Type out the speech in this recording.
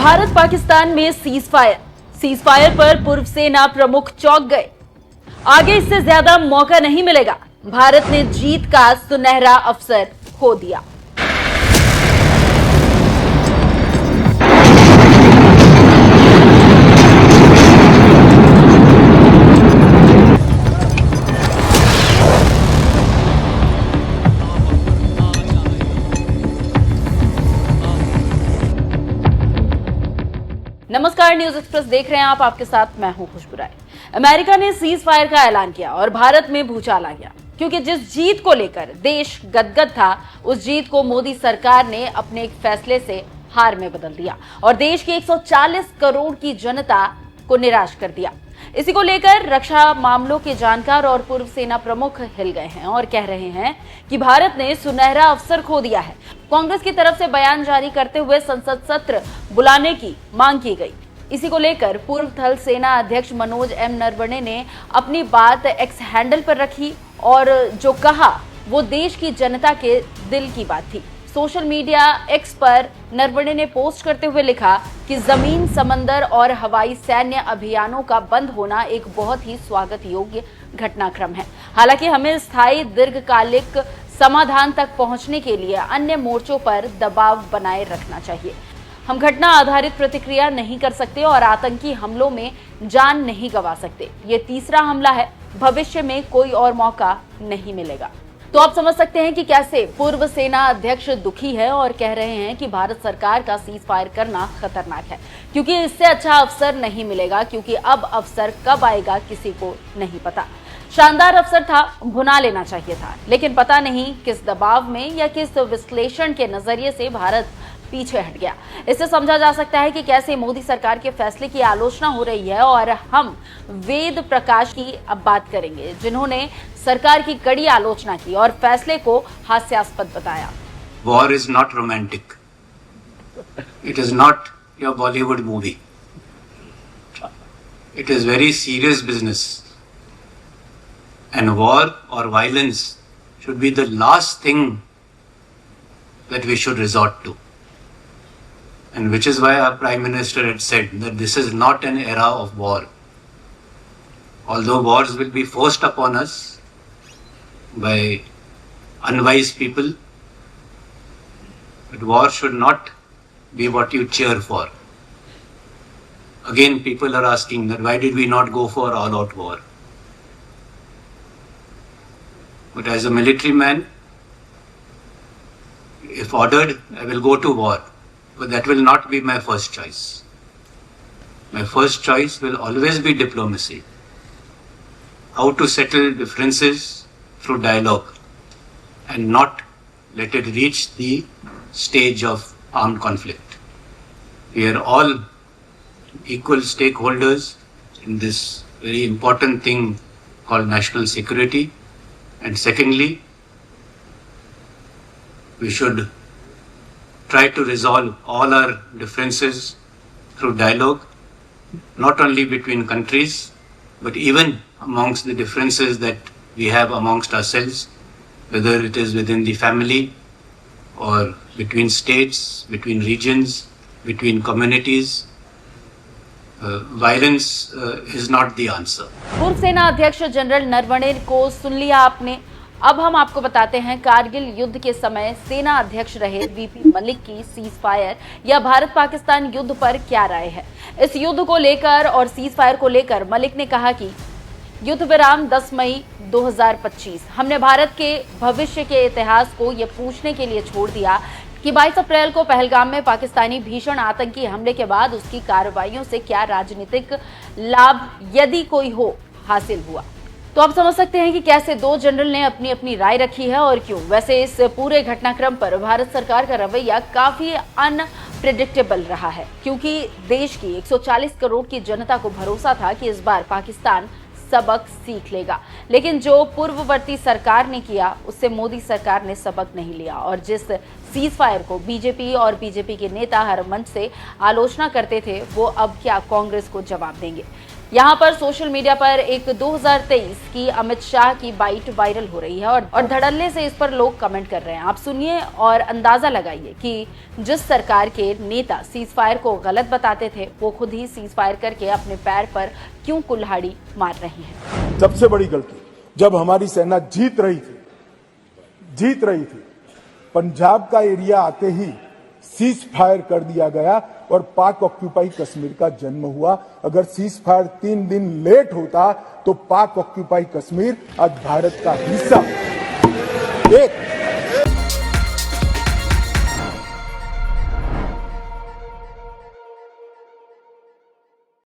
भारत पाकिस्तान में cease fire पर पूर्व सेना प्रमुख चौंक गए। आगे इससे ज्यादा मौका नहीं मिलेगा। भारत ने जीत का सुनहरा अवसर खो दिया। नमस्कार, न्यूज एक्सप्रेस देख रहे हैं आप। आपके साथ मैं हूं खुशबू राय। अमेरिका ने सीज फायर का ऐलान किया और भारत में भूचाल आ गया, क्योंकि जिस जीत को लेकर देश गदगद था, उस जीत को मोदी सरकार ने अपने एक फैसले से हार में बदल दिया और देश की 140 करोड़ की जनता को निराश कर दिया। इसी को लेकर रक्षा मामलों के जानकार और पूर्व सेना प्रमुख हिल गए हैं और कह रहे हैं कि भारत ने सुनहरा अवसर खो दिया है। कांग्रेस की तरफ से बयान जारी करते हुए संसद सत्र बुलाने की मांग की गई। इसी को लेकर पूर्व थल सेना अध्यक्ष मनोज एम नरवणे ने अपनी बात एक्स हैंडल पर रखी और जो कहा वो देश की जनता के दिल की बात थी। सोशल मीडिया एक्स पर नरवणे ने पोस्ट करते हुए लिखा कि जमीन, समंदर और हवाई सैन्य अभियानों का बंद होना एक बहुत ही स्वागत योग्य घटनाक्रम है। हालांकि हमें स्थायी दीर्घकालिक समाधान तक पहुंचने के लिए अन्य मोर्चों पर दबाव बनाए रखना चाहिए। हम घटना आधारित प्रतिक्रिया नहीं कर सकते और आतंकी हमलों में जान नहीं गंवा सकते। ये तीसरा हमला है, भविष्य में कोई और मौका नहीं मिलेगा। तो आप समझ सकते हैं कि कैसे पूर्व सेना अध्यक्ष दुखी है और कह रहे हैं कि भारत सरकार का सीज फायर करना खतरनाक है, क्योंकि इससे अच्छा अवसर नहीं मिलेगा, क्योंकि अब अवसर कब आएगा किसी को नहीं पता। शानदार अवसर था, भुना लेना चाहिए था, लेकिन पता नहीं किस दबाव में या किस विश्लेषण के नजरिए से भारत पीछे हट गया। इससे समझा जा सकता है कि कैसे मोदी सरकार के फैसले की आलोचना हो रही है। और हम वेद प्रकाश की अब बात करेंगे, जिन्होंने सरकार की कड़ी आलोचना की और फैसले को हास्यास्पद बताया। War is not romantic, it is not your Bollywood movie, it is very serious business, and war और violence should be the last thing that we should resort to, and which is why our Prime Minister had said that this is not an era of war. Although wars will be forced upon us by unwise people, but war should not be what you cheer for. Again, people are asking that why did we not go for all-out war? But as a military man, if ordered, I will go to war, but that will not be my first choice. My first choice will always be diplomacy. How to settle differences through dialogue and not let it reach the stage of armed conflict. We are all equal stakeholders in this very important thing called national security. And secondly, we should try to resolve all our differences through dialogue, not only between countries, but even amongst the differences that we have amongst ourselves, whether it is within the family or between states, between regions, between communities. Violence is not the answer. पूर्व सेना अध्यक्ष general Naravane को सुन लिया आपने। अब हम आपको बताते हैं कारगिल युद्ध के समय सेना अध्यक्ष रहे वीपी मलिक की सीज फायर या भारत पाकिस्तान युद्ध पर क्या राय है। इस युद्ध को लेकर और सीज फायर को लेकर मलिक ने कहा कि युद्ध विराम 10 मई 2025 हमने भारत के भविष्य के इतिहास को यह पूछने के लिए छोड़ दिया कि 22 अप्रैल को पहलगाम में पाकिस्तानी भीषण आतंकी हमले के बाद उसकी कार्रवाइयों से क्या राजनीतिक लाभ, यदि कोई हो, हासिल हुआ। तो आप समझ सकते हैं कि कैसे दो जनरल ने अपनी अपनी राय रखी है और क्यों। वैसे इस पूरे घटनाक्रम पर भारत सरकार का रवैया काफी अनप्रेडिक्टेबल रहा है, क्योंकि देश की 140 करोड़ की जनता को भरोसा था कि इस बार पाकिस्तान सबक सीख लेगा, लेकिन जो पूर्ववर्ती सरकार ने किया उससे मोदी सरकार ने सबक नहीं लिया। और जिस सीज फायर को बीजेपी और बीजेपी के नेता हर मंच से आलोचना करते थे, वो अब क्या कांग्रेस को जवाब देंगे। यहाँ पर सोशल मीडिया पर एक 2023 की अमित शाह की बाइट वायरल हो रही है और धड़ल्ले से इस पर लोग कमेंट कर रहे हैं। आप सुनिए और अंदाजा लगाइए कि जिस सरकार के नेता सीज फायर को गलत बताते थे, वो खुद ही सीज फायर करके अपने पैर पर क्यों कुल्हाड़ी मार रहे हैं। सबसे बड़ी गलती जब हमारी सेना जीत रही थी, पंजाब का एरिया आते ही सीज फायर कर दिया गया और पाक ऑक्यूपाई कश्मीर का जन्म हुआ। अगर सीज फायर 3 दिन लेट होता तो पाक ऑक्यूपाई कश्मीर आज भारत का हिस्सा। एक